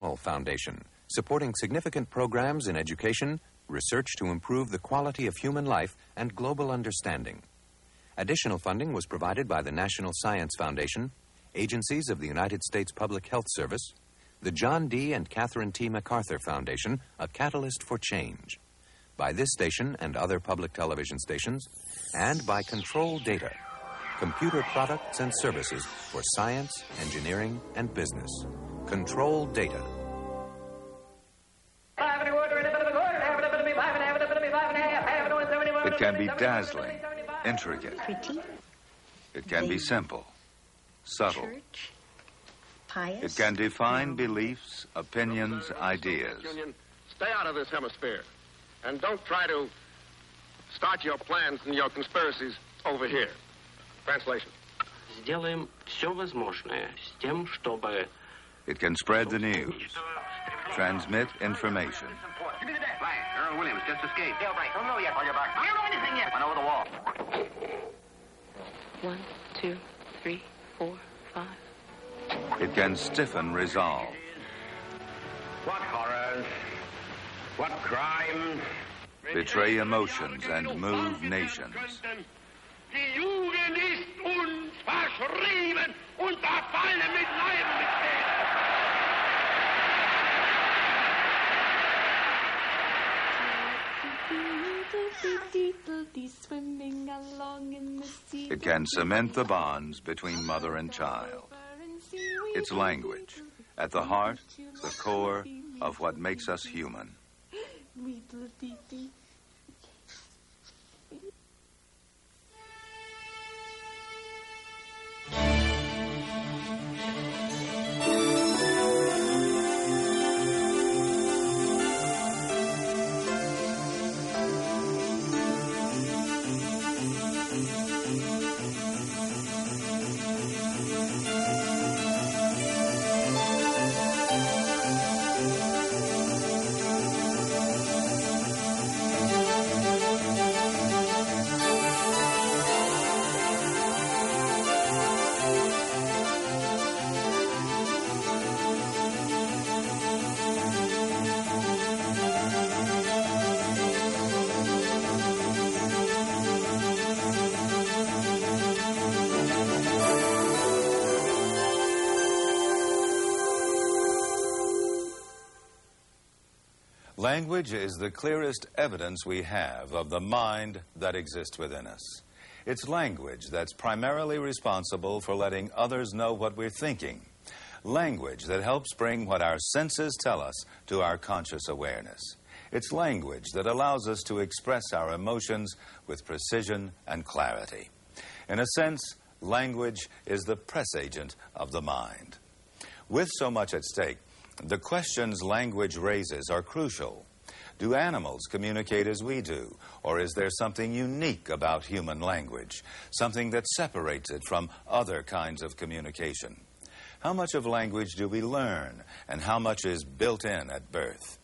Foundation, supporting significant programs in education, research to improve the quality of human life, and global understanding. Additional funding was provided by the National Science Foundation, agencies of the United States Public Health Service, the John D. and Catherine T. MacArthur Foundation, a catalyst for change, by this station and other public television stations, and by Control Data, computer products and services for science, engineering, and business. Control Data. It can be dazzling, intricate. Pretty. It can be simple, subtle. Church. Pious. It can define beliefs, opinions, ideas. Union, stay out of this hemisphere. And don't try to start your plans and your conspiracies over here. Translation. Сделаем все возможное с тем, чтобы... It can spread the news, transmit information. Give me the deck. Right. Earl Williams just escaped. Dale Bright. Don't know yet. While you're back. I don't know anything yet. Went over the wall. 1, 2, 3, 4, 5. It can stiffen resolve. What horrors? What crimes? Betray emotions and move nations. Die Jugend ist uns verschrieben und verfallen mit Leibesmitteln. Swimming along in the sea. It can cement the bonds between mother and child. It's language, at the heart, the core of what makes us human. Language is the clearest evidence we have of the mind that exists within us. It's language that's primarily responsible for letting others know what we're thinking. Language that helps bring what our senses tell us to our conscious awareness. It's language that allows us to express our emotions with precision and clarity. In a sense, language is the press agent of the mind. With so much at stake, the questions language raises are crucial. Do animals communicate as we do? Or is there something unique about human language? Something that separates it from other kinds of communication? How much of language do we learn? And how much is built in at birth?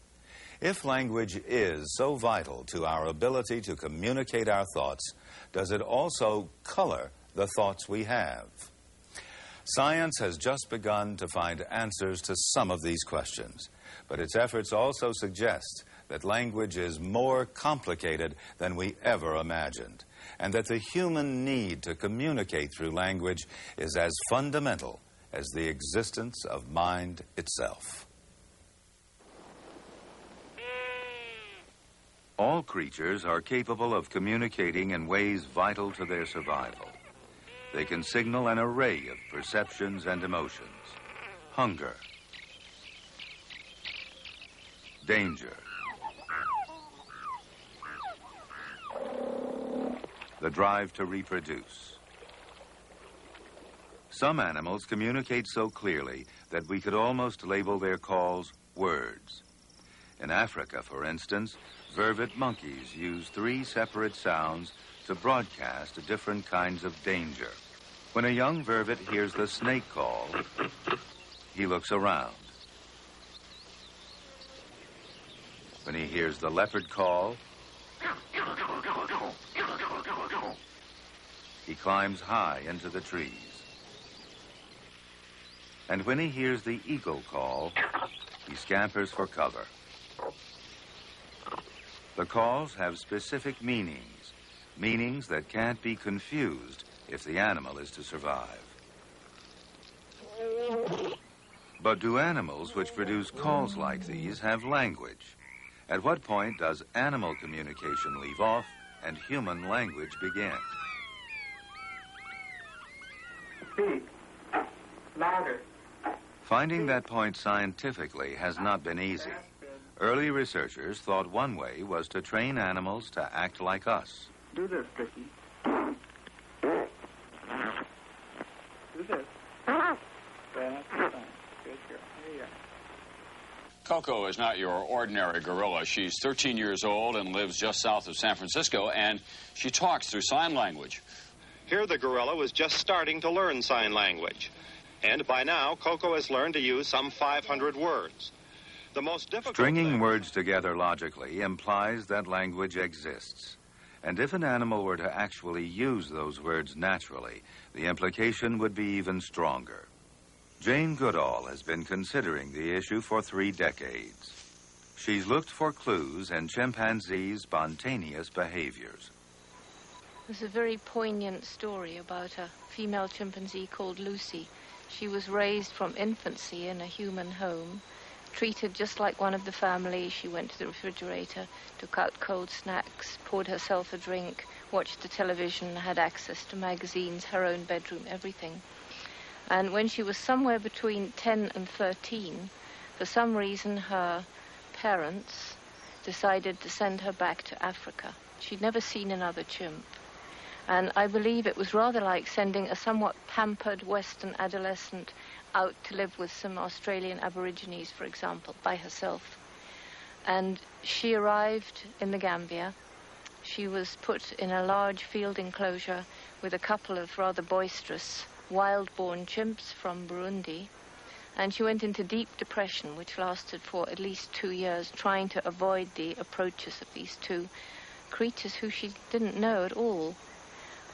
If language is so vital to our ability to communicate our thoughts, does it also color the thoughts we have? Science has just begun to find answers to some of these questions, but its efforts also suggest that language is more complicated than we ever imagined, and that the human need to communicate through language is as fundamental as the existence of mind itself. All creatures are capable of communicating in ways vital to their survival. They can signal an array of perceptions and emotions. Hunger, danger, the drive to reproduce. Some animals communicate so clearly that we could almost label their calls words. In Africa, for instance, vervet monkeys use 3 separate sounds to broadcast different kinds of danger. When a young vervet hears the snake call, he looks around. When he hears the leopard call, he climbs high into the trees. And when he hears the eagle call, he scampers for cover. The calls have specific meanings, meanings that can't be confused if the animal is to survive. But do animals which produce calls like these have language? At what point does animal communication leave off and human language begin? Speak louder. Finding that point scientifically has not been easy. Early researchers thought one way was to train animals to act like us. Do this, Dickie. Do this. That's fine. Good girl. Here you are. Coco is not your ordinary gorilla. She's 13 years old and lives just south of San Francisco, and she talks through sign language. Here the gorilla was just starting to learn sign language. And by now, Coco has learned to use some 500 words. The most difficult Stringing words together logically implies that language exists. And if an animal were to actually use those words naturally, the implication would be even stronger. Jane Goodall has been considering the issue for 3 decades. She's looked for clues in chimpanzees' spontaneous behaviors. There's a very poignant story about a female chimpanzee called Lucy. She was raised from infancy in a human home, treated just like one of the family. She went to the refrigerator, took out cold snacks, poured herself a drink, watched the television, had access to magazines, her own bedroom, everything. And when she was somewhere between 10 and 13, for some reason her parents decided to send her back to Africa. She'd never seen another chimp. And I believe it was rather like sending a somewhat pampered Western adolescent out to live with some Australian Aborigines, for example, by herself. And she arrived in the Gambia. She was put in a large field enclosure with a couple of rather boisterous wild-born chimps from Burundi. And she went into deep depression, which lasted for at least 2 years, trying to avoid the approaches of these two creatures who she didn't know at all.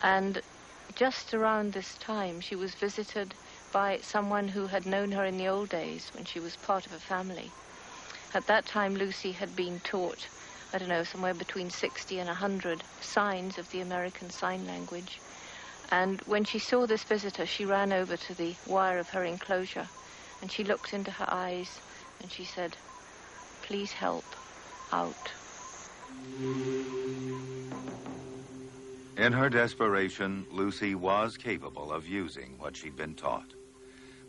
And just around this time, she was visited by someone who had known her in the old days when she was part of a family. At that time, Lucy had been taught, I don't know, somewhere between 60 and 100 signs of the American Sign Language. And when she saw this visitor, she ran over to the wire of her enclosure, and she looked into her eyes, and she said, "Please help, out." In her desperation, Lucy was capable of using what she'd been taught.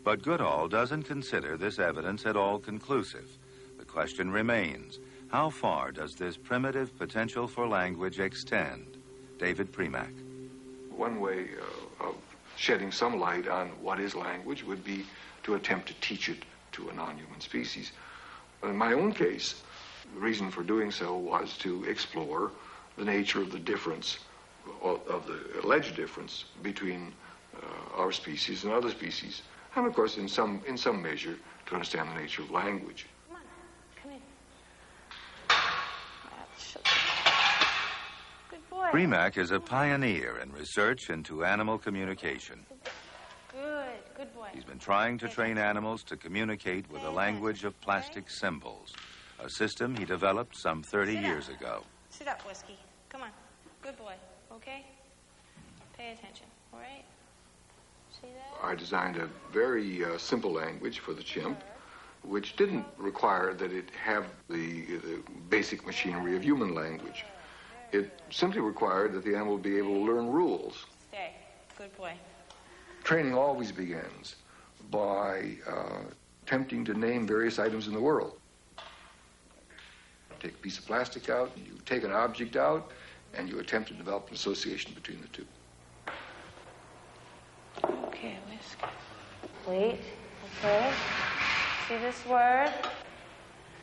But Goodall doesn't consider this evidence at all conclusive. The question remains, how far does this primitive potential for language extend? David Premack. One way of shedding some light on what is language would be to attempt to teach it to a non-human species. In my own case, the reason for doing so was to explore the nature of the difference, of the alleged difference between our species and other species, and of course in some measure to understand the nature of language. Come on, come in. Good boy. Premack is a pioneer in research into animal communication. Good boy. He's been trying to train animals to communicate with a language of plastic symbols, a system he developed some 30 years ago. Sit up, Whiskey. Come on. Good boy. Okay? Pay attention, all right? See that? I designed a very simple language for the chimp, which didn't require that it have the basic machinery of human language. It simply required that the animal be able to learn rules. Stay. Good boy. Training always begins by attempting to name various items in the world. Take a piece of plastic out, you take an object out, and you attempt to develop an association between the two. Okay, Whisk. Wait. Okay. See this word?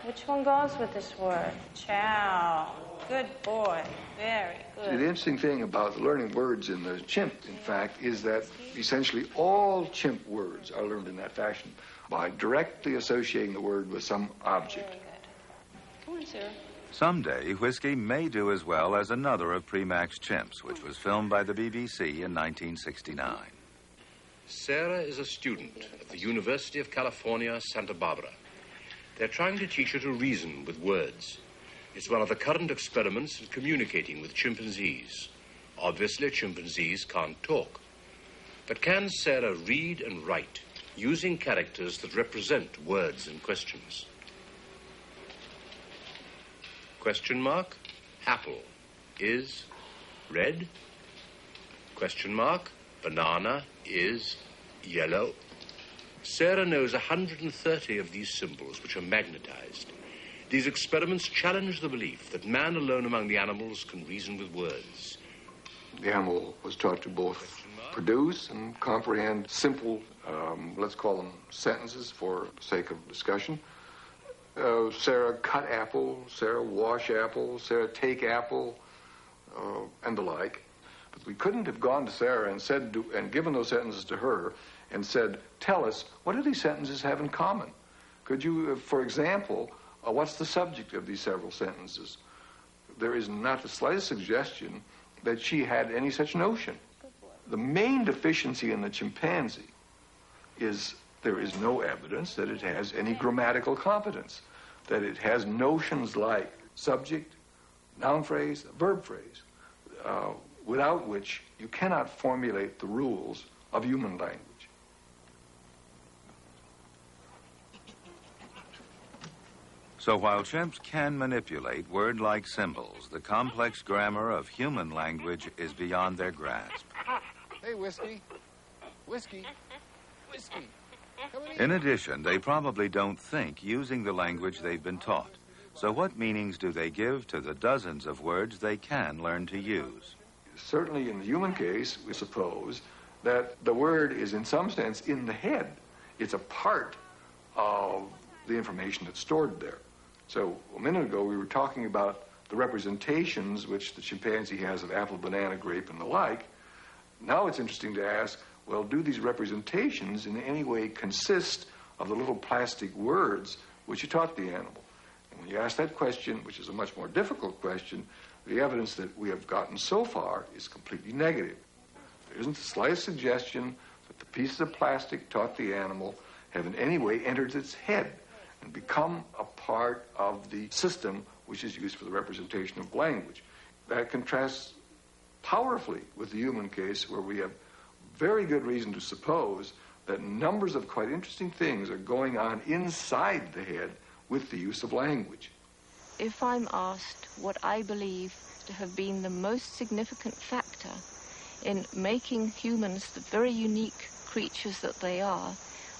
Which one goes with this word? Chow. Good boy. Very good. The interesting thing about learning words in the chimp, in fact, is that essentially all chimp words are learned in that fashion by directly associating the word with some object. Very good. Come on, Sarah. Someday, Whiskey may do as well as another of Premack's chimps, which was filmed by the BBC in 1969. Sarah is a student at the University of California, Santa Barbara. They're trying to teach her to reason with words. It's one of the current experiments in communicating with chimpanzees. Obviously, chimpanzees can't talk. But can Sarah read and write using characters that represent words and questions? Question mark, apple is red. Question mark, banana is yellow. Sarah knows 130 of these symbols which are magnetized. These experiments challenge the belief that man alone among the animals can reason with words. The animal was taught to both produce and comprehend simple, let's call them sentences for the sake of discussion. Sarah cut apple, Sarah wash apple, Sarah take apple, and the like. But we couldn't have gone to Sarah and said and given those sentences to her and said, tell us, what do these sentences have in common? Could you, for example, what's the subject of these several sentences? There is not the slightest suggestion that she had any such notion. The main deficiency in the chimpanzee is there is no evidence that it has any grammatical competence, that it has notions like subject, noun phrase, verb phrase, without which you cannot formulate the rules of human language. So while chimps can manipulate word-like symbols, the complex grammar of human language is beyond their grasp. Hey, Whiskey. Whiskey. Whiskey. In addition, they probably don't think using the language they've been taught. So what meanings do they give to the dozens of words they can learn to use? Certainly in the human case, we suppose that the word is in some sense in the head. It's a part of the information that's stored there. So a minute ago we were talking about the representations which the chimpanzee has of apple, banana, grape, and the like. Now it's interesting to ask, well, do these representations in any way consist of the little plastic words which you taught the animal? And when you ask that question, which is a much more difficult question, the evidence that we have gotten so far is completely negative. There isn't the slightest suggestion that the pieces of plastic taught the animal have in any way entered its head and become a part of the system which is used for the representation of language. That contrasts powerfully with the human case, where we have very good reason to suppose that numbers of quite interesting things are going on inside the head with the use of language. If I'm asked what I believe to have been the most significant factor in making humans the very unique creatures that they are,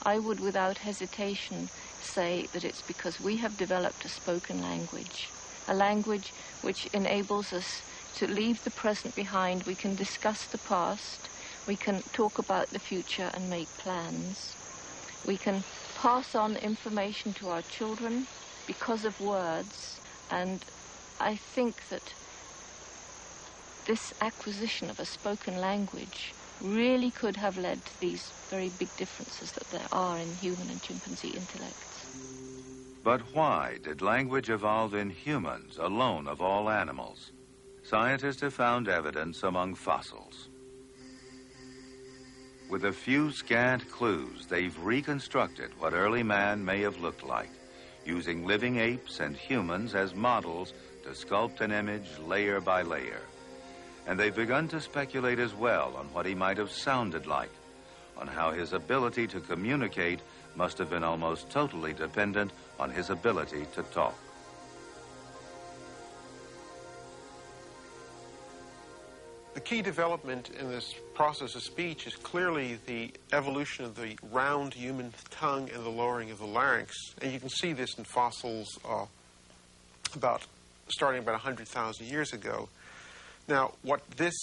I would without hesitation say that it's because we have developed a spoken language, a language which enables us to leave the present behind. We can discuss the past, we can talk about the future and make plans. We can pass on information to our children because of words, and I think that this acquisition of a spoken language really could have led to these very big differences that there are in human and chimpanzee intellects. But why did language evolve in humans alone of all animals? Scientists have found evidence among fossils. With a few scant clues, they've reconstructed what early man may have looked like, using living apes and humans as models to sculpt an image layer by layer. And they've begun to speculate as well on what he might have sounded like, on how his ability to communicate must have been almost totally dependent on his ability to talk. The key development in this process of speech is clearly the evolution of the round human tongue and the lowering of the larynx. And you can see this in fossils starting about 100,000 years ago. Now, what this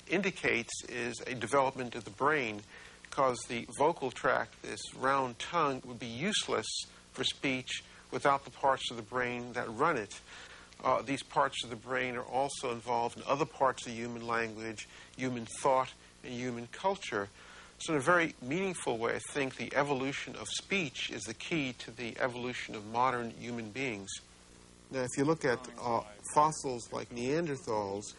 indicates is a development of the brain, because the vocal tract, this round tongue, would be useless for speech without the parts of the brain that run it. These parts of the brain are also involved in other parts of human language, human thought, and human culture. So in a very meaningful way, I think the evolution of speech is the key to the evolution of modern human beings. Now, if you look at fossils like Neanderthals,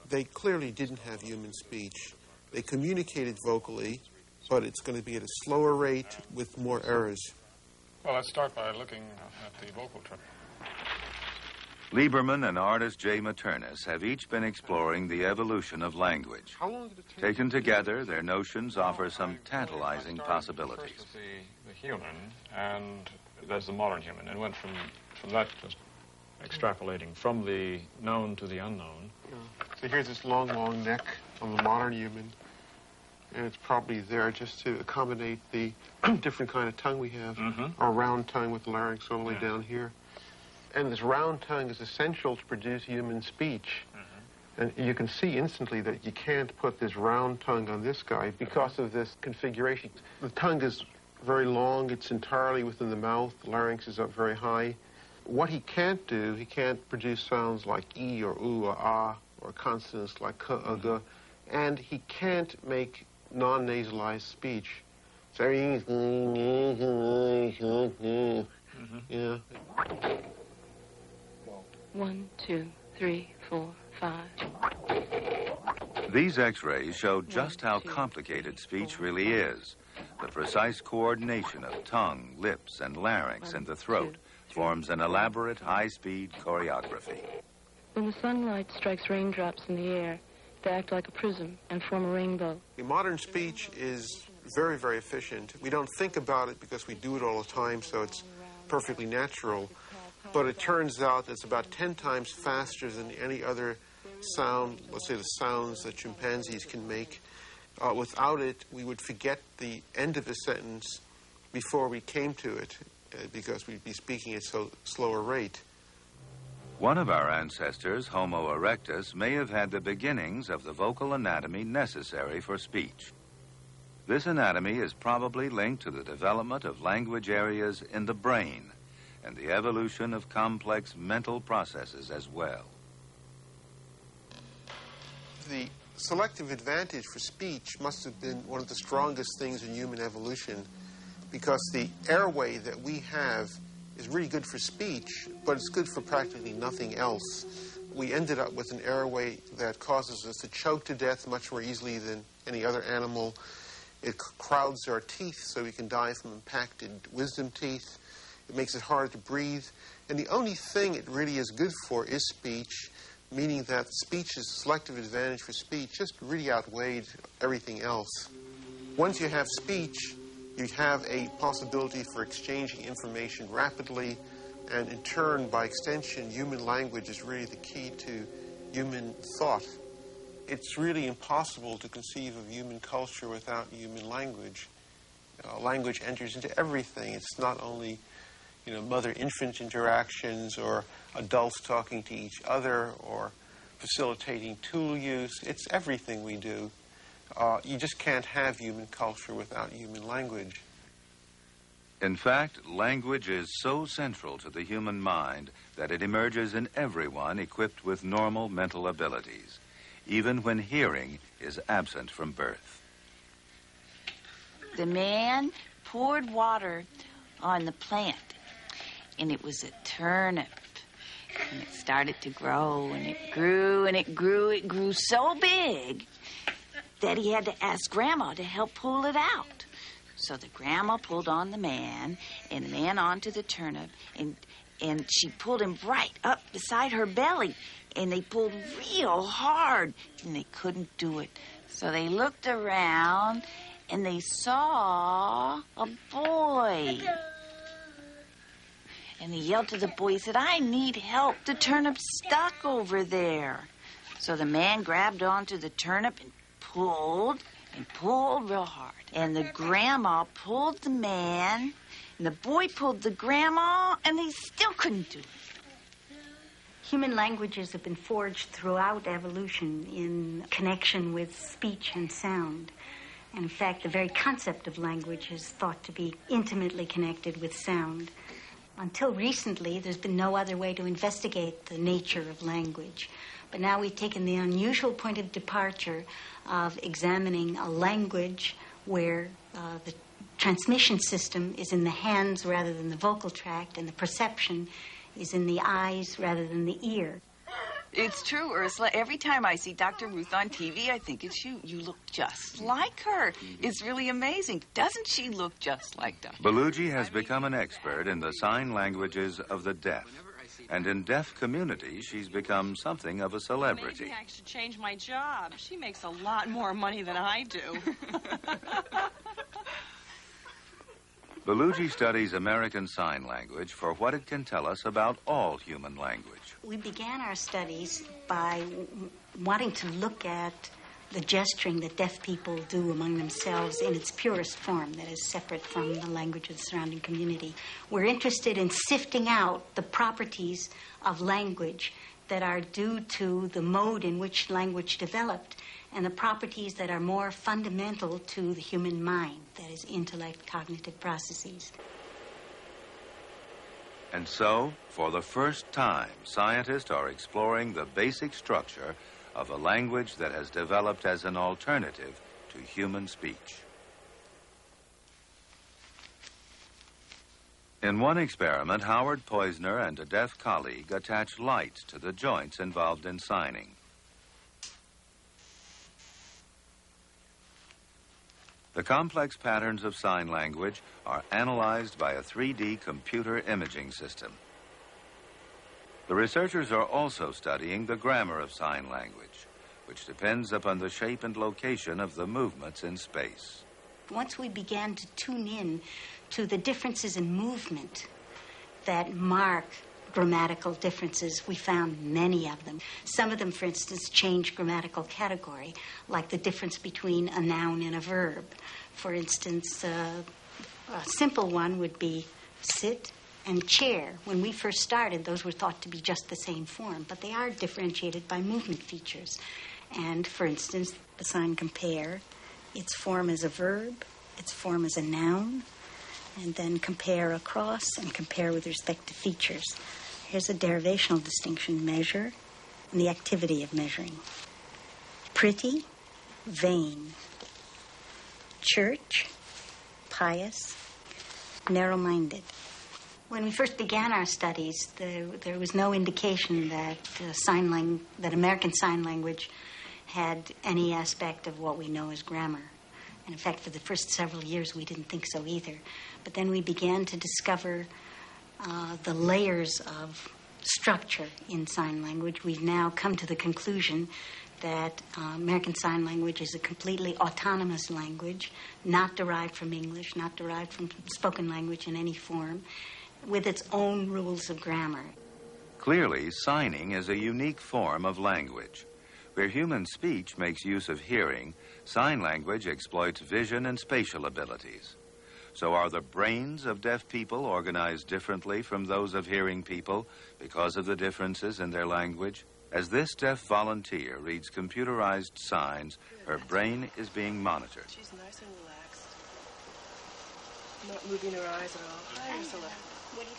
they clearly didn't have human speech. They communicated vocally, but it's going to be at a slower rate with more errors. Well, let's start by looking at the vocal tract. Lieberman and artist Jay Maternis have each been exploring the evolution of language. How long did it take? Taken together, their notions offer some tantalizing possibilities. First as the human, and there's the modern human, and went from that, just extrapolating from the known to the unknown. Yeah. So here's this long neck on the modern human, and it's probably there just to accommodate the different kind of tongue we have. Our round tongue with the larynx all the way down here. And this round tongue is essential to produce human speech. And you can see instantly that you can't put this round tongue on this guy because of this configuration. The tongue is very long. It's entirely within the mouth. The larynx is up very high. What he can't do, he can't produce sounds like E or U or Ah or consonants like K or G. And he can't make non-nasalized speech. So, yeah. 1, 2, 3, 4, 5. These X-rays show just how complicated speech really is. The precise coordination of tongue, lips, and larynx and the throat forms an elaborate high-speed choreography. When the sunlight strikes raindrops in the air, they act like a prism and form a rainbow. Modern speech is very, very efficient. We don't think about it because we do it all the time, so it's perfectly natural. But it turns out it's about 10 times faster than any other sound, let's say the sounds that chimpanzees can make. Without it, we would forget the end of a sentence before we came to it because we'd be speaking at so slow a rate. One of our ancestors, Homo erectus, may have had the beginnings of the vocal anatomy necessary for speech. This anatomy is probably linked to the development of language areas in the brain and the evolution of complex mental processes as well. The selective advantage for speech must have been one of the strongest things in human evolution because the airway that we have is really good for speech, but it's good for practically nothing else. We ended up with an airway that causes us to choke to death much more easily than any other animal. It crowds our teeth so we can die from impacted wisdom teeth. It makes it hard to breathe. And the only thing it really is good for is speech, meaning that speech's selective advantage for speech just really outweighed everything else. Once you have speech, you have a possibility for exchanging information rapidly, and in turn, by extension, human language is really the key to human thought. It's really impossible to conceive of human culture without human language. Language enters into everything. It's not only mother-infant interactions or adults talking to each other or facilitating tool use. It's everything we do. You just can't have human culture without human language. In fact, language is so central to the human mind that it emerges in everyone equipped with normal mental abilities, even when hearing is absent from birth. The man poured water on the plant, and it was a turnip. And it started to grow, and it grew, and it grew. It grew so big that he had to ask Grandma to help pull it out. So the Grandma pulled on the man, and the man onto the turnip, and she pulled him right up beside her belly. And they pulled real hard, and they couldn't do it. So they looked around, and they saw a boy. And he yelled to the boy, he said, "I need help. The turnip's stuck over there." So the man grabbed onto the turnip and pulled real hard. And the Grandma pulled the man, and the boy pulled the Grandma, and they still couldn't do it. Human languages have been forged throughout evolution in connection with speech and sound. And in fact, the very concept of language is thought to be intimately connected with sound. Until recently, there's been no other way to investigate the nature of language. But now we've taken the unusual point of departure of examining a language where the transmission system is in the hands rather than the vocal tract, and the perception is in the eyes rather than the ear. It's true, Ursula. Every time I see Dr. Ruth on TV, I think it's you. You look just like her. It's really amazing. Doesn't she look just like Dr. Belugi has become an expert in the sign languages of the deaf. And in deaf communities, she's become something of a celebrity. Maybe I should change my job. She makes a lot more money than I do. Belugi studies American Sign Language for what it can tell us about all human language. We began our studies by wanting to look at the gesturing that deaf people do among themselves in its purest form, that is separate from the language of the surrounding community. We're interested in sifting out the properties of language that are due to the mode in which language developed and the properties that are more fundamental to the human mind, that is intellect, cognitive processes. And so, for the first time, scientists are exploring the basic structure of a language that has developed as an alternative to human speech. In one experiment, Howard Poisner and a deaf colleague attached lights to the joints involved in signing. The complex patterns of sign language are analyzed by a 3D computer imaging system. The researchers are also studying the grammar of sign language, which depends upon the shape and location of the movements in space. Once we began to tune in to the differences in movement that mark grammatical differences, we found many of them. Some of them, for instance, change grammatical category, like the difference between a noun and a verb. For instance, a simple one would be sit and chair. When we first started, those were thought to be just the same form, but they are differentiated by movement features. And, for instance, the sign compare, its form as a verb, its form as a noun, and then compare across and compare with respect to features. Here's a derivational distinction: measure and the activity of measuring. Pretty, vain. Church, pious, narrow-minded. When we first began our studies, there was no indication that that American Sign Language had any aspect of what we know as grammar. And in fact, for the first several years, we didn't think so either. But then we began to discover the layers of structure in sign language. We've now come to the conclusion that American Sign Language is a completely autonomous language, not derived from English, not derived from spoken language in any form, with its own rules of grammar. Clearly, signing is a unique form of language. Where human speech makes use of hearing, sign language exploits vision and spatial abilities. So are the brains of deaf people organized differently from those of hearing people because of the differences in their language? As this deaf volunteer reads computerized signs, her brain is being monitored. She's nice and relaxed. Not moving her eyes at all. Hi, Ursula.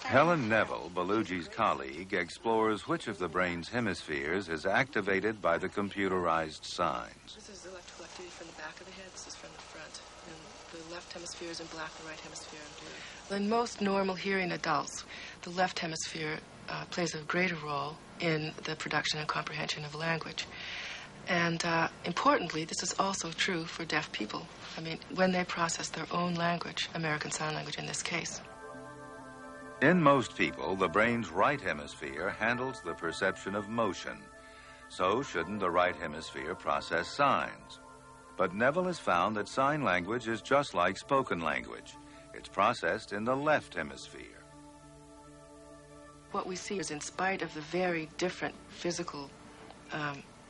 Helen Neville, Belugi's colleague, explores which of the brain's hemispheres is activated by the computerized signs. This is electrical activity from the back of the head. This is from the front. And the left hemisphere is in black, the right hemisphere in blue. In most normal hearing adults, the left hemisphere plays a greater role in the production and comprehension of language. And importantly, this is also true for deaf people. I mean, when they process their own language, American Sign Language in this case. In most people, the brain's right hemisphere handles the perception of motion. So shouldn't the right hemisphere process signs? But Neville has found that sign language is just like spoken language. It's processed in the left hemisphere. What we see is, in spite of the very different physical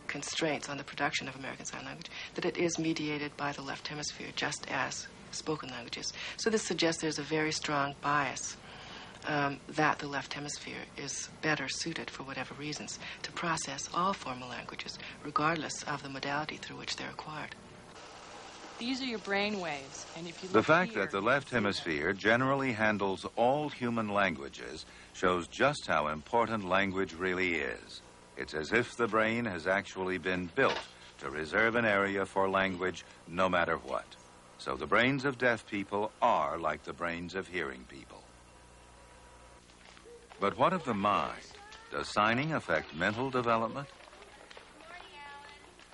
constraints on the production of American Sign Language, that it is mediated by the left hemisphere, just as spoken languages. So this suggests there's a very strong bias that the left hemisphere is better suited, for whatever reasons, to process all formal languages, regardless of the modality through which they're acquired. These are your brain waves, and if you The fact that the left hemisphere generally handles all human languages shows just how important language really is. It's as if the brain has actually been built to reserve an area for language no matter what. So the brains of deaf people are like the brains of hearing people. But what of the mind? Does signing affect mental development?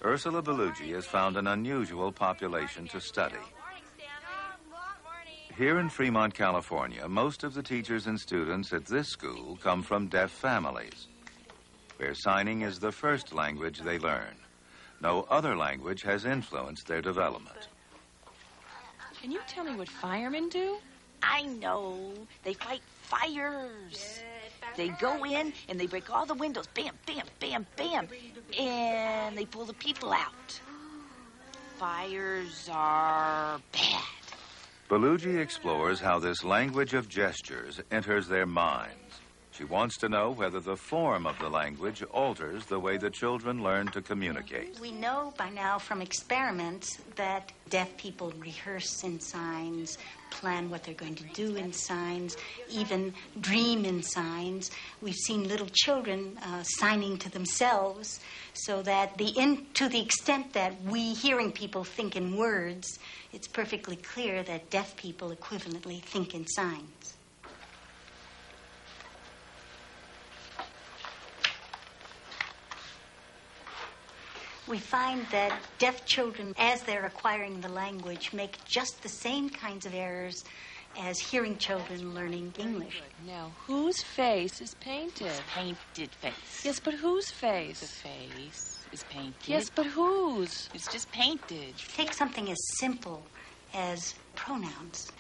Ursula Bellucci has found an unusual population to study. Here in Fremont, California, most of the teachers and students at this school come from deaf families, where signing is the first language they learn. No other language has influenced their development. Can you tell me what firemen do? I know. They fight fires. They go in and they break all the windows. Bam, bam, bam, bam. And they pull the people out. Fires are bad. Bellucci explores how this language of gestures enters their minds. She wants to know whether the form of the language alters the way the children learn to communicate. We know by now from experiments that deaf people rehearse in signs, plan what they're going to do in signs, even dream in signs. We've seen little children signing to themselves, so that to the extent that we hearing people think in words, it's perfectly clear that deaf people equivalently think in signs. We find that deaf children, as they're acquiring the language, make just the same kinds of errors as hearing children learning English. Now, whose face is painted? It's painted face. Yes, but whose face? The face is painted. Yes, but whose? It's just painted. Take something as simple as pronouns.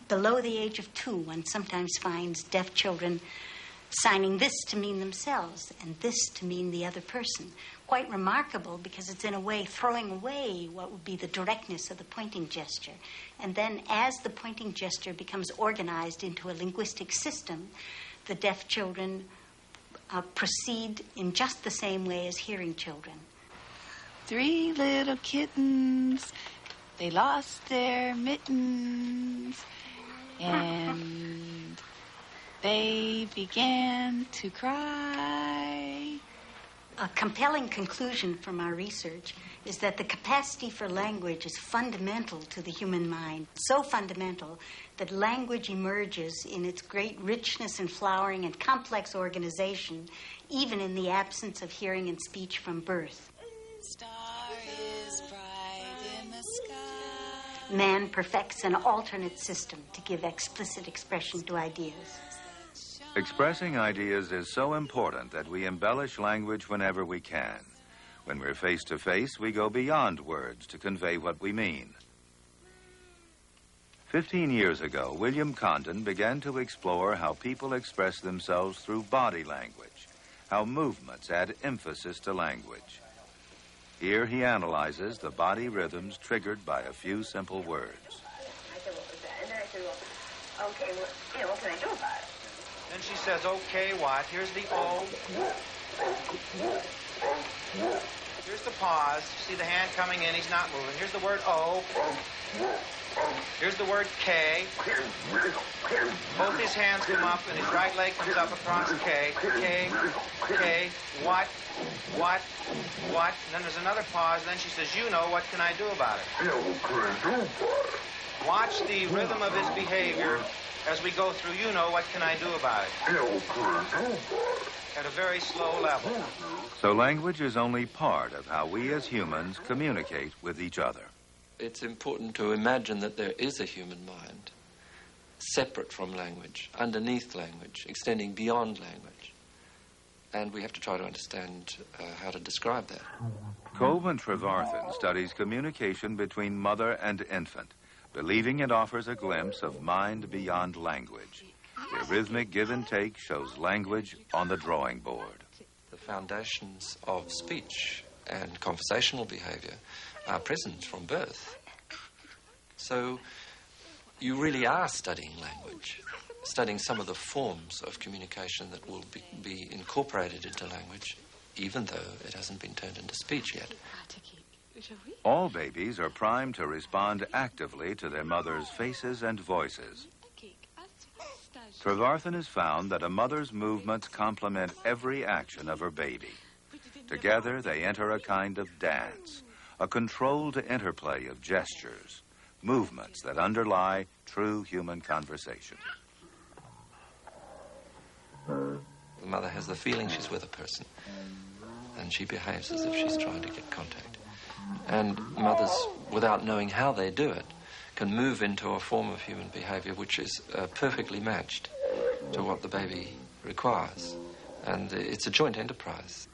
Below the age of 2, one sometimes finds deaf children signing this to mean themselves and this to mean the other person. Quite remarkable, because it's in a way throwing away what would be the directness of the pointing gesture. And then as the pointing gesture becomes organized into a linguistic system, the deaf children proceed in just the same way as hearing children. 3 little kittens, they lost their mittens, and they began to cry. A compelling conclusion from our research is that the capacity for language is fundamental to the human mind. So fundamental that language emerges in its great richness and flowering and complex organization, even in the absence of hearing and speech from birth. Star is bright in the sky. Man perfects an alternate system to give explicit expression to ideas. Expressing ideas is so important that we embellish language whenever we can. When we're face to face, we go beyond words to convey what we mean. 15 years ago, William Condon began to explore how people express themselves through body language, how movements add emphasis to language. Here he analyzes the body rhythms triggered by a few simple words. I said, what was that? And then I said, well, okay, well, what can I do about it? Then she says, okay, what? Here's the O. Here's the pause. See the hand coming in. He's not moving. Here's the word O. Here's the word K. Both his hands come up, and his right leg comes up across K. K, K, what? And then there's another pause. Then she says, you know, what can I do about it? Watch the rhythm of his behavior as we go through, you know, what can I do about it? At a very slow level. So language is only part of how we as humans communicate with each other. It's important to imagine that there is a human mind, separate from language, underneath language, extending beyond language. And we have to try to understand how to describe that. Colvin Trevarthen studies communication between mother and infant, believing it offers a glimpse of mind beyond language. The rhythmic give and take shows language on the drawing board. The foundations of speech and conversational behavior are present from birth. So you really are studying language, studying some of the forms of communication that will be incorporated into language, even though it hasn't been turned into speech yet. All babies are primed to respond actively to their mother's faces and voices. Trevarthen has found that a mother's movements complement every action of her baby. Together, they enter a kind of dance, a controlled interplay of gestures, movements that underlie true human conversation. The mother has the feeling she's with a person, and she behaves as if she's trying to get contact. And mothers, without knowing how they do it, can move into a form of human behavior which is perfectly matched to what the baby requires. And it's a joint enterprise.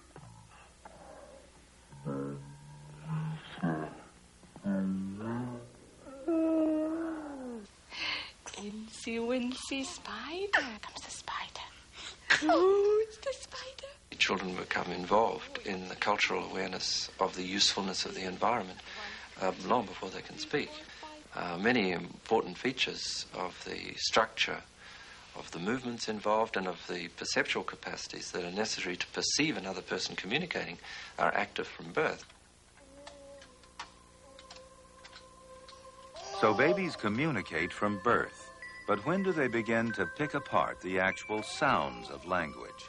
Wincy, wincy spider. Comes the spider. Oh, it's the spider. Children become involved in the cultural awareness of the usefulness of the environment long before they can speak. Many important features of the structure, of the movements involved, and of the perceptual capacities that are necessary to perceive another person communicating are active from birth. So babies communicate from birth, but when do they begin to pick apart the actual sounds of language?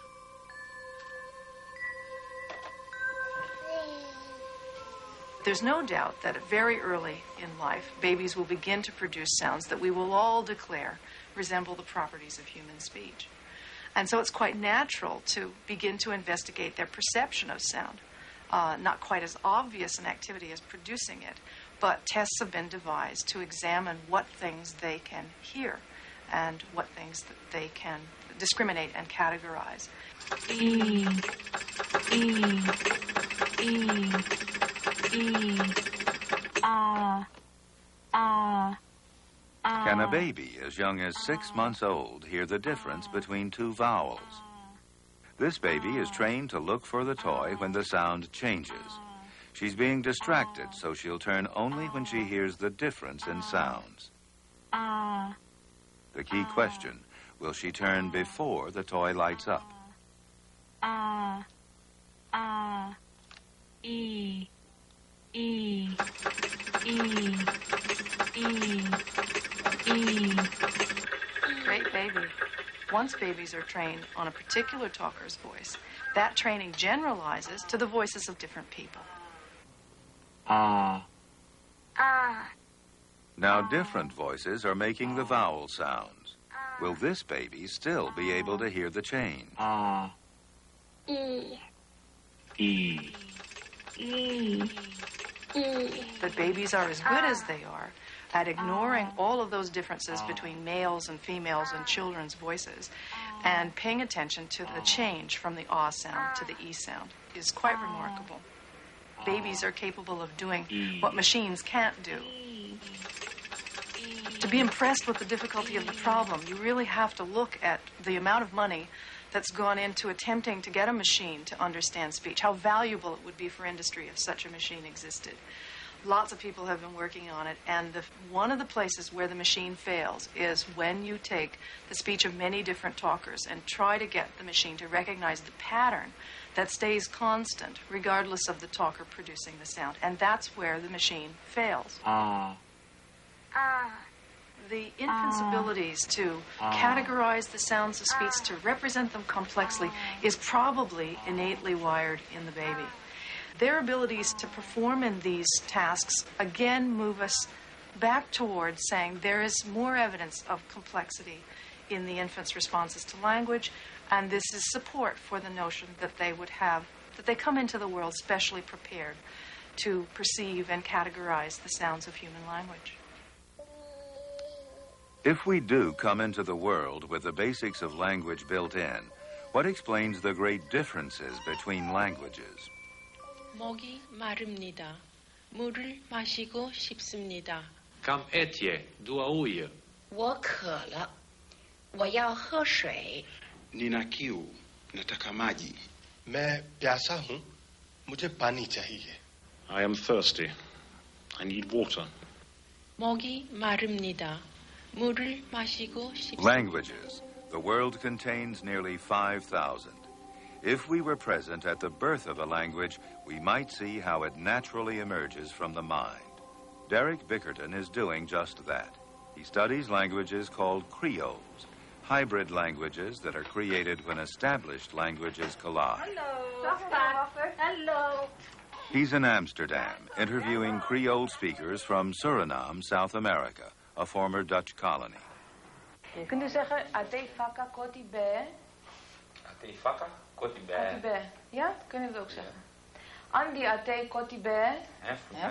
There's no doubt that very early in life, babies will begin to produce sounds that we will all declare resemble the properties of human speech. And so it's quite natural to begin to investigate their perception of sound. Not quite as obvious an activity as producing it, but tests have been devised to examine what things they can hear and what things that they can discriminate and categorize. E, Can a baby as young as 6 months old hear the difference between two vowels? This baby is trained to look for the toy when the sound changes. She's being distracted, so she'll turn only when she hears the difference in sounds. The key question, will she turn before the toy lights up? E. Great baby. Once babies are trained on a particular talker's voice, that training generalizes to the voices of different people. Now different voices are making the vowel sounds. Will this baby still be able to hear the change? But babies are as good as they are at ignoring all of those differences between males and females and children's voices and paying attention to the change from the ah sound to the e sound is quite remarkable. Babies are capable of doing what machines can't do. To be impressed with the difficulty of the problem, you really have to look at the amount of money that's gone into attempting to get a machine to understand speech, how valuable it would be for industry if such a machine existed. Lots of people have been working on it, and one of the places where the machine fails is when you take the speech of many different talkers and try to get the machine to recognize the pattern that stays constant regardless of the talker producing the sound. And that's where the machine fails. The infant's abilities to categorize the sounds of speech, to represent them complexly, is probably innately wired in the baby. Their abilities to perform in these tasks again move us back towards saying there is more evidence of complexity in the infant's responses to language, and this is support for the notion that they would have, that they come into the world specially prepared to perceive and categorize the sounds of human language. If we do come into the world with the basics of language built in, what explains the great differences between languages? 목이 마릅니다. 물을 마시고 싶습니다. Come etier, duauye. 我渴了，我要喝水。 Nina kiu, nataka maji. मैं प्यासा हूँ, मुझे पानी चाहिए. I am thirsty. I need water. 목이 마릅니다. 물을 마시고 싶습니다. Languages. The world contains nearly 5,000. If we were present at the birth of a language, we might see how it naturally emerges from the mind. Derek Bickerton is doing just that. He studies languages called creoles, hybrid languages that are created when established languages collide. Hello. He's in Amsterdam, interviewing Creole speakers from Suriname, South America, a former Dutch colony. Kunt u zeggen, ate faka koti be? Tefaka, Kotibe. Kotibe. Ja, kunnen we het ook zeggen. Andi ate Kotibe.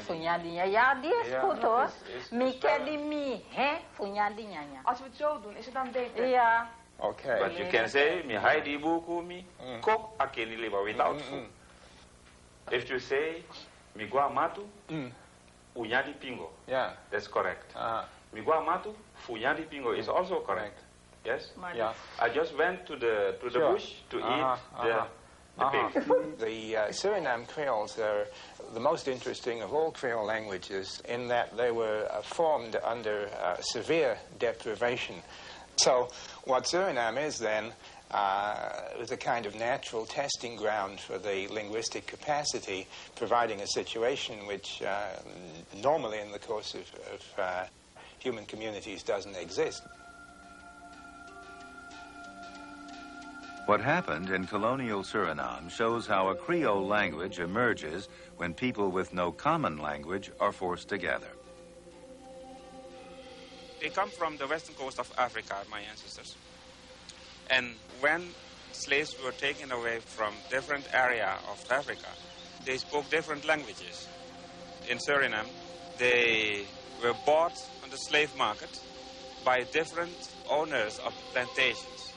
Funyadi. Ja, die is goed hoor. Mikedimi. Funyadi. Als we het zo doen, is het dan beter? Ja. Okay. But you can say, mi haidi buku mi, kok akeni liba without food. If you say, mi gua matu, unyadi pingo. Yeah. That's correct. Mi gua matu, funyadi pingo is also correct. Yes? Yeah. I just went to the bush to eat the pig. The Suriname Creoles are the most interesting of all Creole languages in that they were formed under severe deprivation. So what Suriname is then is a kind of natural testing ground for the linguistic capacity, providing a situation which normally in the course of human communities doesn't exist. What happened in colonial Suriname shows how a Creole language emerges when people with no common language are forced together. They come from the western coast of Africa, my ancestors. And when slaves were taken away from different areas of Africa, they spoke different languages. In Suriname, they were bought on the slave market by different owners of plantations,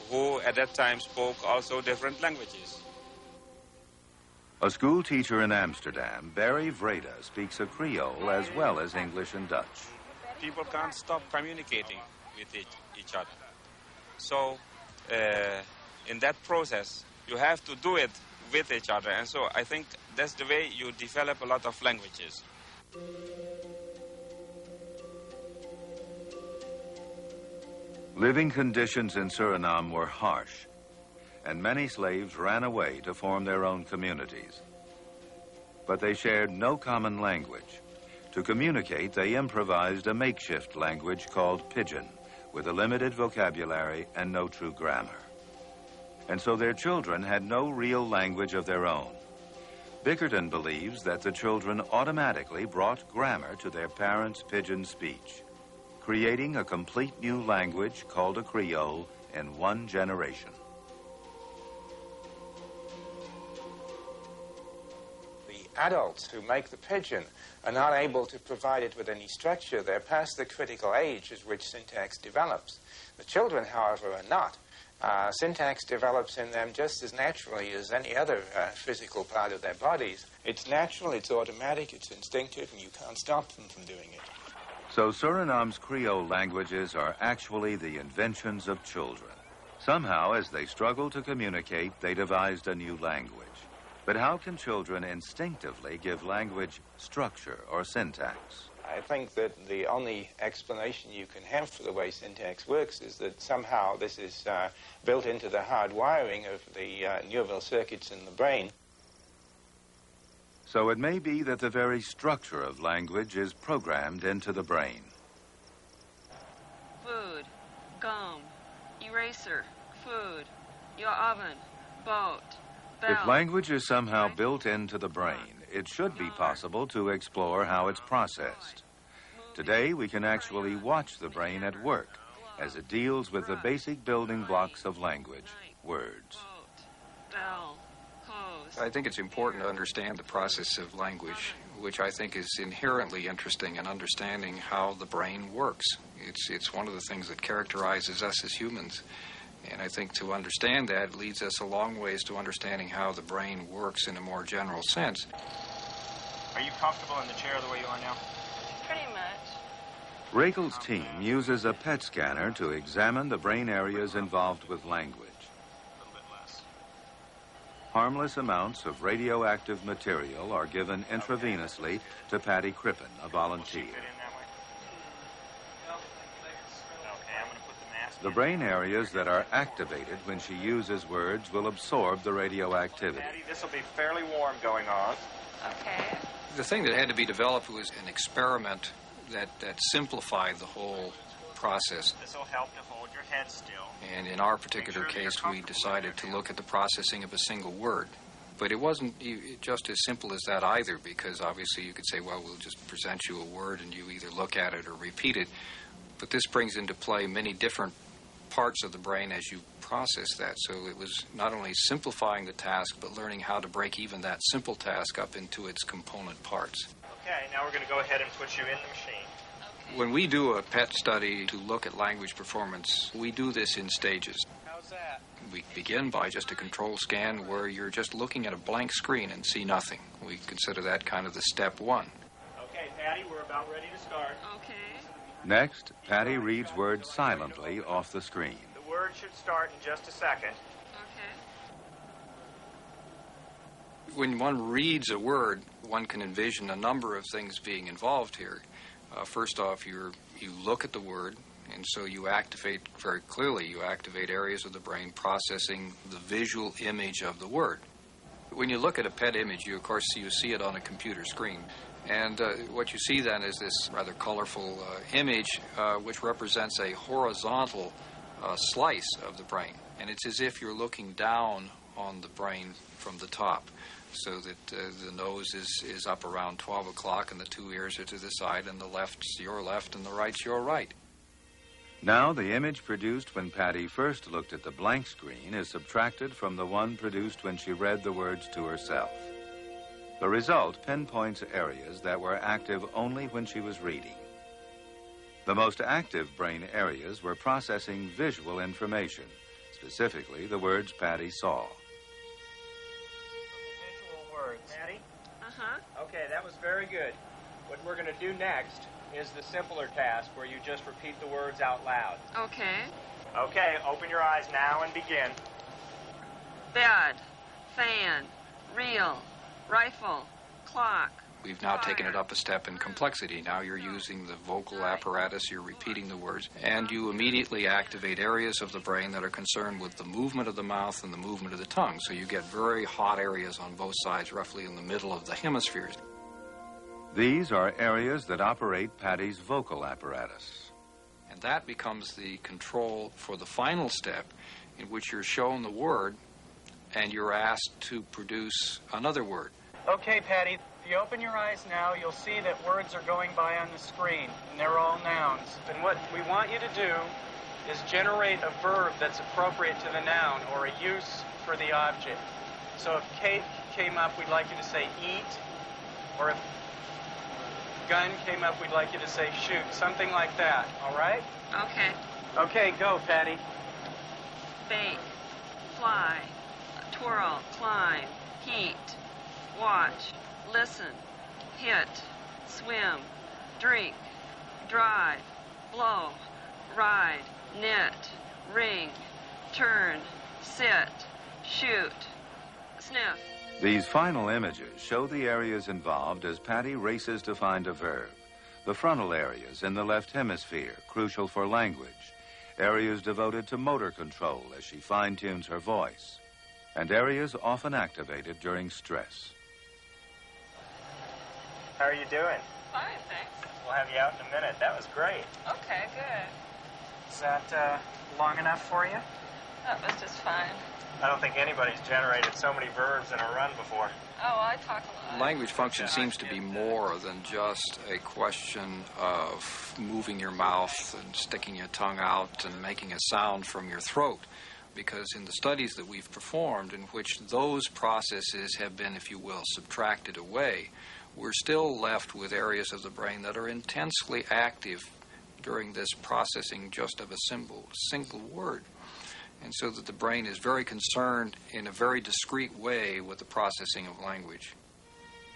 who at that time spoke also different languages. A school teacher in Amsterdam, Barry Vreda, speaks a Creole as well as English and Dutch. People can't stop communicating with each other. So in that process, you have to do it with each other. And so I think that's the way you develop a lot of languages. Living conditions in Suriname were harsh, and many slaves ran away to form their own communities. But they shared no common language. To communicate, they improvised a makeshift language called Pidgin, with a limited vocabulary and no true grammar. And so their children had no real language of their own. Bickerton believes that the children automatically brought grammar to their parents' Pidgin speech, creating a complete new language called a Creole in one generation. The adults who make the Pidgin are not able to provide it with any structure. They're past the critical age at which syntax develops. The children, however, are not. Syntax develops in them just as naturally as any other physical part of their bodies. It's natural, it's automatic, it's instinctive, and you can't stop them from doing it. So Suriname's Creole languages are actually the inventions of children. Somehow, as they struggle to communicate, they devised a new language. But how can children instinctively give language structure or syntax? I think that the only explanation you can have for the way syntax works is that somehow this is built into the hard wiring of the neural circuits in the brain. So it may be that the very structure of language is programmed into the brain. Food, gum, eraser, food, your oven, boat, bell. If language is somehow built into the brain, it should be possible to explore how it's processed. Today, we can actually watch the brain at work as it deals with the basic building blocks of language, words. Bell. I think it's important to understand the process of language, which I think is inherently interesting in understanding how the brain works. It's one of the things that characterizes us as humans. And I think to understand that leads us a long ways to understanding how the brain works in a more general sense. Are you comfortable in the chair the way you are now? Pretty much. Rakel's team uses a PET scanner to examine the brain areas involved with language. Harmless amounts of radioactive material are given intravenously to Patty Crippen, a volunteer. The brain areas that are activated when she uses words will absorb the radioactivity. Patty, this will be fairly warm going on. Okay. The thing that had to be developed was an experiment that simplified the whole process. This will help to hold your head still. And in our particular case, we decided to look at the processing of a single word. But it wasn't just as simple as that either, because obviously you could say, well, we'll just present you a word and you either look at it or repeat it. But this brings into play many different parts of the brain as you process that. So it was not only simplifying the task, but learning how to break even that simple task up into its component parts. Okay, now we're going to go ahead and put you in the machine. When we do a PET study to look at language performance, we do this in stages. How's that? We begin by just a control scan where you're just looking at a blank screen and see nothing. We consider that kind of the step one. Okay, Patty, we're about ready to start. Okay. Next, Patty reads words silently off the screen. The word should start in just a second. When one reads a word, one can envision a number of things being involved here. First off, you look at the word, and so you activate, very clearly, you activate areas of the brain processing the visual image of the word. When you look at a PET image, you, of course, you see it on a computer screen. And what you see then is this rather colorful image, which represents a horizontal slice of the brain. And it's as if you're looking down on the brain from the top, so that the nose is up around 12 o'clock and the two ears are to the side, and the left's your left and the right's your right. Now, the image produced when Patty first looked at the blank screen is subtracted from the one produced when she read the words to herself. The result pinpoints areas that were active only when she was reading. The most active brain areas were processing visual information, specifically the words Patty saw. Visual words. Patty? Okay, that was very good. What we're going to do next is the simpler task where you just repeat the words out loud. Okay. Okay, open your eyes now and begin. Bed, fan, reel, rifle, clock. We've now taken it up a step in complexity. Now you're using the vocal apparatus, you're repeating the words, and you immediately activate areas of the brain that are concerned with the movement of the mouth and the movement of the tongue. So you get very hot areas on both sides, roughly in the middle of the hemispheres. These are areas that operate Patty's vocal apparatus. And that becomes the control for the final step, in which you're shown the word and you're asked to produce another word. Okay, Patty, if you open your eyes now, you'll see that words are going by on the screen, and they're all nouns. And what we want you to do is generate a verb that's appropriate to the noun or a use for the object. So if Kate came up, we'd like you to say eat, or if gun came up, we'd like you to say shoot, something like that, all right? Okay. Okay, go, Patty. Bake, fly, twirl, climb, heat, watch, listen, hit, swim, drink, drive, blow, ride, knit, ring, turn, sit, shoot, sniff. These final images show the areas involved as Patty races to find a verb. The frontal areas in the left hemisphere, crucial for language. Areas devoted to motor control as she fine-tunes her voice. And areas often activated during stress. How are you doing? Fine, thanks. We'll have you out in a minute. That was great. Okay, good. Is that long enough for you? That was just fine. I don't think anybody's generated so many verbs in a run before. Oh, I talk a lot. Language function seems to be more than just a question of moving your mouth and sticking your tongue out and making a sound from your throat. Because in the studies that we've performed in which those processes have been, if you will, subtracted away, we're still left with areas of the brain that are intensely active during this processing just of a single word. And so that the brain is very concerned in a very discrete way with the processing of language.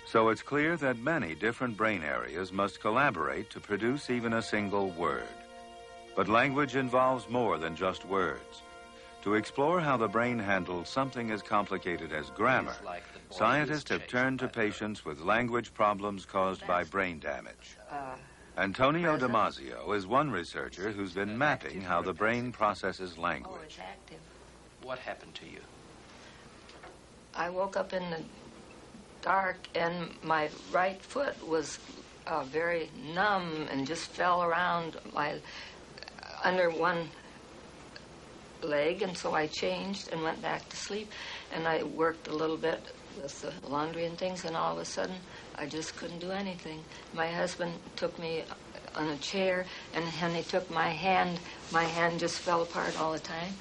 So it's clear that many different brain areas must collaborate to produce even a single word. But language involves more than just words. To explore how the brain handles something as complicated as grammar, scientists have turned to patients with language problems caused by brain damage. Antonio Damasio is one researcher who's been mapping how the brain processes language. What happened to you? I woke up in the dark and my right foot was very numb and just fell around under one leg, and so I changed and went back to sleep, and I worked a little bit with the laundry and things, and all of a sudden I just couldn't do anything. My husband took me on a chair, and when he took my hand just fell apart all the time,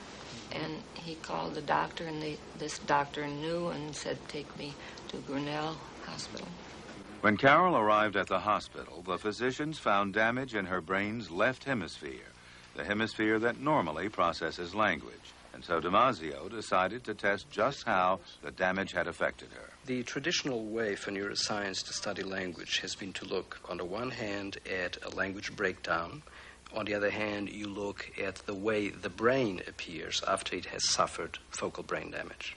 and he called the doctor, and this doctor knew and said, take me to Grinnell Hospital. When Carol arrived at the hospital, the physicians found damage in her brain's left hemisphere, the hemisphere that normally processes language. And so Damasio decided to test just how the damage had affected her. The traditional way for neuroscience to study language has been to look, on the one hand, at a language breakdown. On the other hand, you look at the way the brain appears after it has suffered focal brain damage.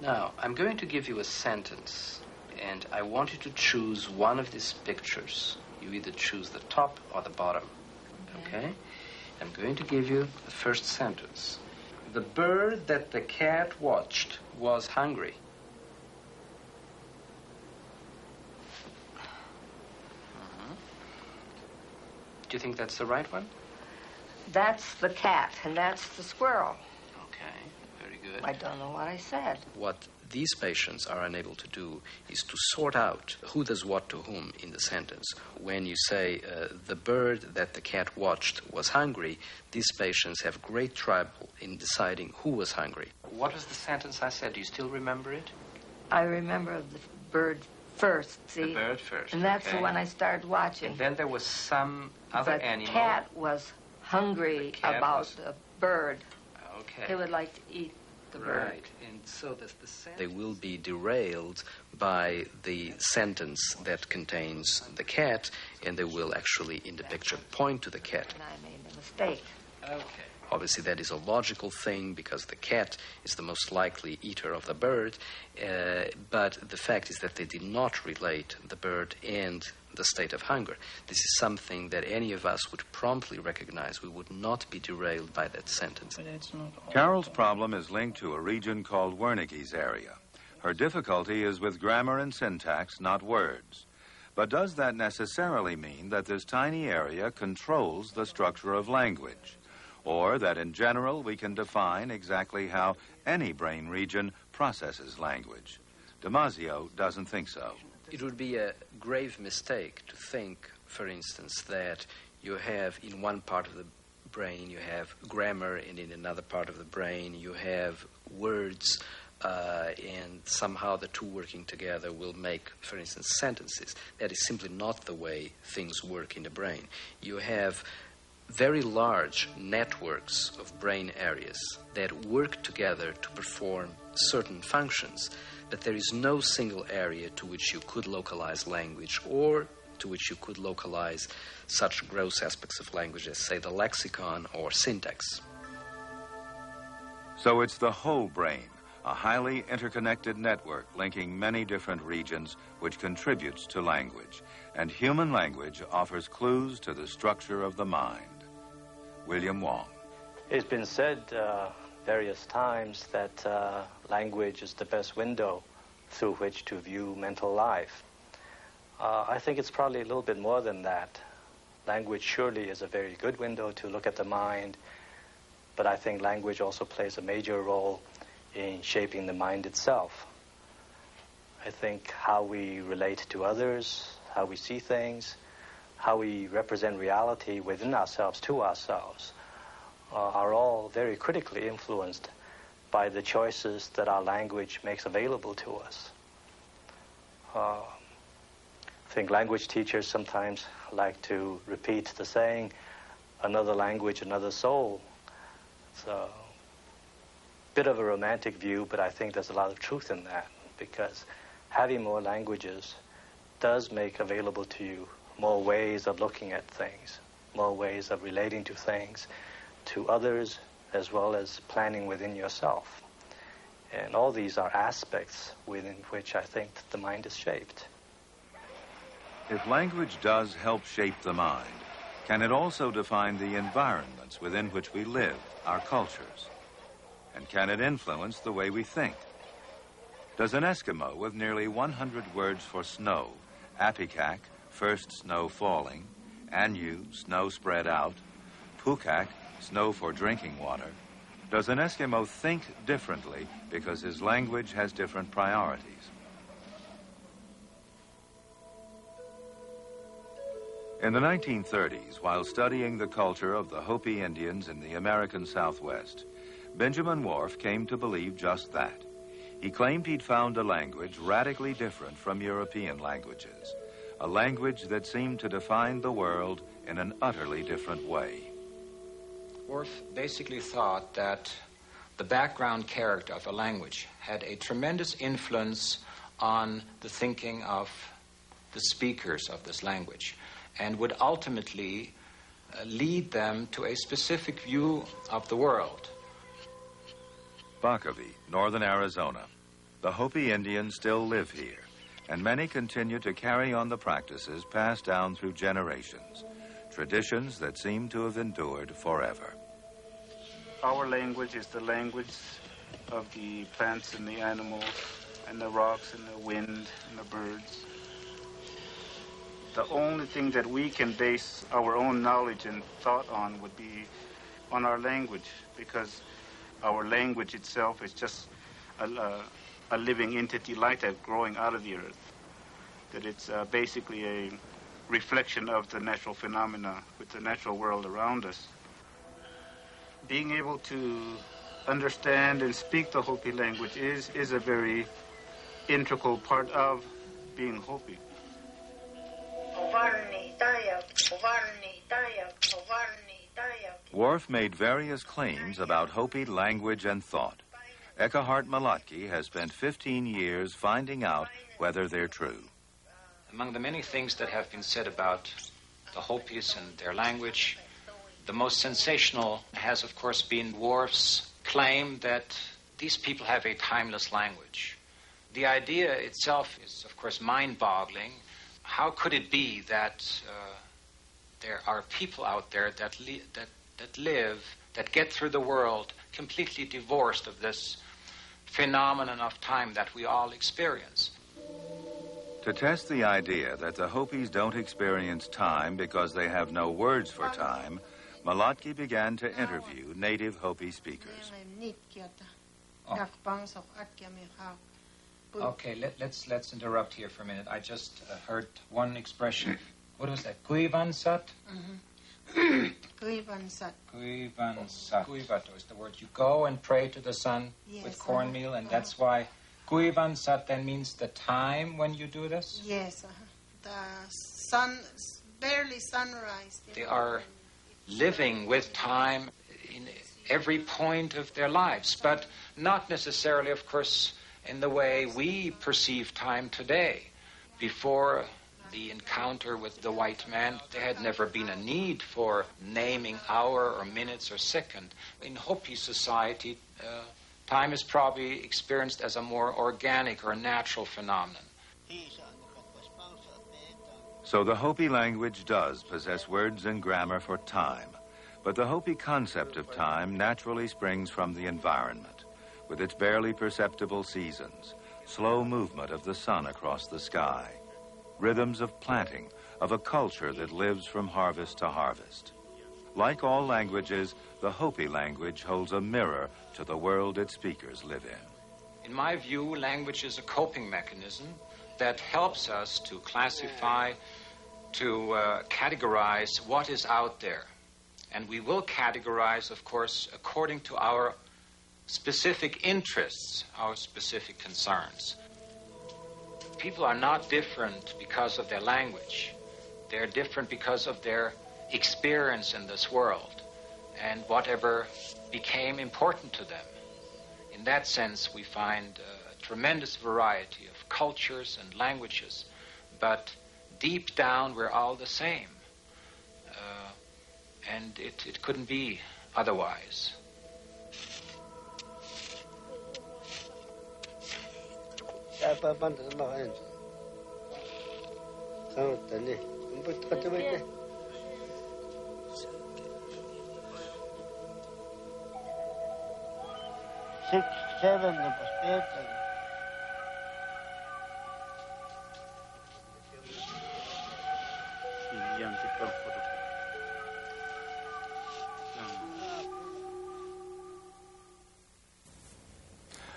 Now, I'm going to give you a sentence, and I want you to choose one of these pictures. You either choose the top or the bottom, okay? I'm going to give you the first sentence. The bird that the cat watched was hungry. Do you think that's the right one? That's the cat, and that's the squirrel. Okay, very good. I don't know what I said. What these patients are unable to do is to sort out who does what to whom in the sentence. When you say, the bird that the cat watched was hungry, these patients have great trouble in deciding who was hungry. What was the sentence I said? Do you still remember it? I remember the bird first, see? The bird first. And that's okay. the one I started watching. And then there was some other animal. The cat was hungry about the bird. Okay. He would like to eat the bird. Right. And so they will be derailed by the sentence that contains the cat, and they will actually, in the picture, point to the cat. And I made a mistake. Okay. Obviously, that is a logical thing because the cat is the most likely eater of the bird, but the fact is that they did not relate the bird and the state of hunger. This is something that any of us would promptly recognize. We would not be derailed by that sentence. Carol's problem is linked to a region called Wernicke's area. Her difficulty is with grammar and syntax, not words. But does that necessarily mean that this tiny area controls the structure of language? Or that in general we can define exactly how any brain region processes language? Damasio doesn't think so. It would be a grave mistake to think, for instance, that you have in one part of the brain you have grammar, and in another part of the brain you have words, and somehow the two working together will make, for instance, sentences. That is simply not the way things work in the brain. You have very large networks of brain areas that work together to perform certain functions, but there is no single area to which you could localize language or to which you could localize such gross aspects of language as, say, the lexicon or syntax. So it's the whole brain, a highly interconnected network linking many different regions which contributes to language. And human language offers clues to the structure of the mind. William Wong. It's been said various times that language is the best window through which to view mental life. I think it's probably a little bit more than that. Language surely is a very good window to look at the mind, but I think language also plays a major role in shaping the mind itself. I think how we relate to others, how we see things, how we represent reality within ourselves to ourselves are all very critically influenced by the choices that our language makes available to us. I think language teachers sometimes like to repeat the saying, another language, another soul. It's a bit of a romantic view, but I think there's a lot of truth in that, because having more languages does make available to you more ways of looking at things, more ways of relating to things, to others, as well as planning within yourself. And all these are aspects within which I think that the mind is shaped. If language does help shape the mind, can it also define the environments within which we live, our cultures? And can it influence the way we think? Does an Eskimo with nearly 100 words for snow, Apikak, first snow falling, Anu, snow spread out, Pukak, snow for drinking water, does an Eskimo think differently because his language has different priorities? In the 1930s, while studying the culture of the Hopi Indians in the American Southwest, Benjamin Whorf came to believe just that. He claimed he'd found a language radically different from European languages, a language that seemed to define the world in an utterly different way. Whorf basically thought that the background character of a language had a tremendous influence on the thinking of the speakers of this language and would ultimately lead them to a specific view of the world. Vacaville, northern Arizona. The Hopi Indians still live here, and many continue to carry on the practices passed down through generations, traditions that seem to have endured forever. Our language is the language of the plants and the animals and the rocks and the wind and the birds. The only thing that we can base our own knowledge and thought on would be on our language, because our language itself is just a living entity like that growing out of the earth. That it's basically a reflection of the natural phenomena with the natural world around us. Being able to understand and speak the Hopi language is a very integral part of being Hopi. Whorf made various claims about Hopi language and thought. Eckhart Malotki has spent 15 years finding out whether they're true. Among the many things that have been said about the Hopis and their language, the most sensational has, of course, been Whorf's claim that these people have a timeless language. The idea itself is, of course, mind-boggling. How could it be that there are people out there that live, that get through the world completely divorced of this phenomenon of time that we all experience? To test the idea that the Hopis don't experience time because they have no words for time, Malotki began to interview native Hopi speakers. Okay, let's interrupt here for a minute. I just heard one expression. What was that? Kuivansat? Kuivansat. Kuivansat. Kuivato is the word. You go and pray to the sun with cornmeal, and that's why Kuivansat then means the time when you do this? Yes. The sun, barely sunrise. They are living with time in every point of their lives, but not necessarily, of course, in the way we perceive time today. Before the encounter with the white man, there had never been a need for naming hour or minutes or second. In Hopi society, time is probably experienced as a more organic or natural phenomenon. So the Hopi language does possess words and grammar for time, but the Hopi concept of time naturally springs from the environment, with its barely perceptible seasons, slow movement of the sun across the sky, rhythms of planting, of a culture that lives from harvest to harvest. Like all languages, the Hopi language holds a mirror to the world its speakers live in. In my view, language is a coping mechanism that helps us to classify, to categorize what is out there. And we will categorize, of course, according to our specific interests, our specific concerns. People are not different because of their language. They're different because of their experience in this world and whatever became important to them. In that sense, we find a tremendous variety of cultures and languages, but deep down we're all the same. And it couldn't be otherwise. Six, seven, eight.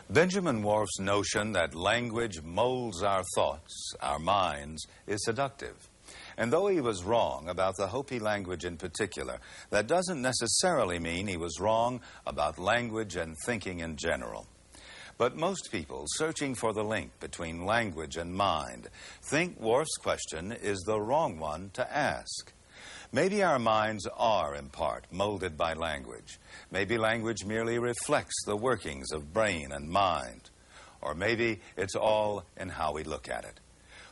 Benjamin Whorf's notion that language molds our thoughts, our minds, is seductive. And though he was wrong about the Hopi language in particular, that doesn't necessarily mean he was wrong about language and thinking in general. But most people searching for the link between language and mind think Worf's question is the wrong one to ask. Maybe our minds are, in part, molded by language. Maybe language merely reflects the workings of brain and mind. Or maybe it's all in how we look at it.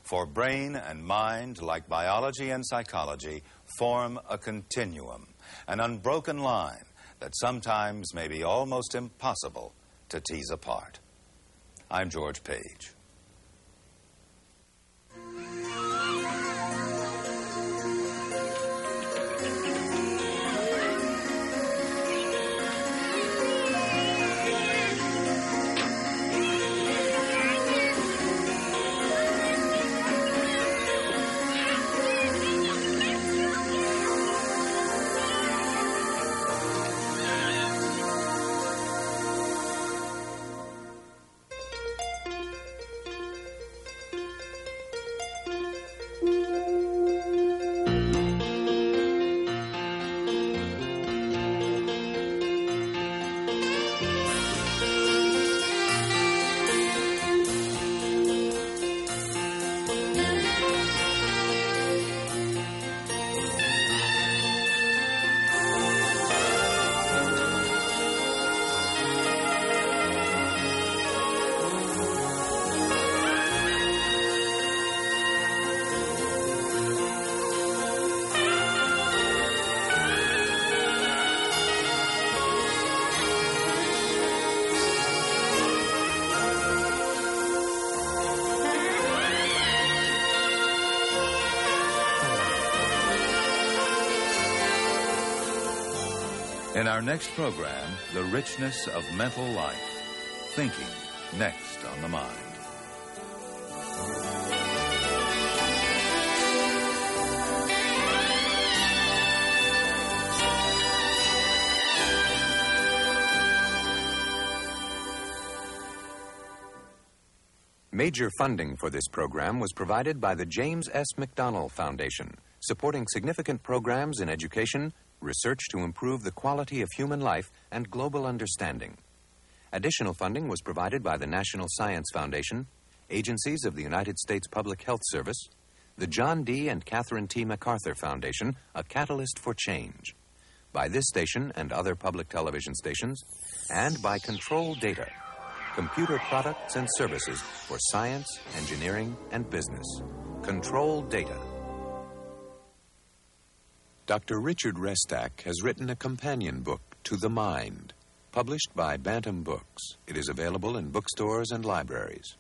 For brain and mind, like biology and psychology, form a continuum, an unbroken line that sometimes may be almost impossible to tease apart. I'm George Page. In our next program, the richness of mental life. Thinking, next on The Mind. Major funding for this program was provided by the James S. McDonnell Foundation, supporting significant programs in education, research to improve the quality of human life, and global understanding. Additional funding was provided by the National Science Foundation, agencies of the United States Public Health Service, the John D. and Catherine T. MacArthur Foundation, a catalyst for change, by this station and other public television stations, and by Control Data, computer products and services for science, engineering, and business. Control Data. Dr. Richard Restak has written a companion book to The Mind, published by Bantam Books. It is available in bookstores and libraries.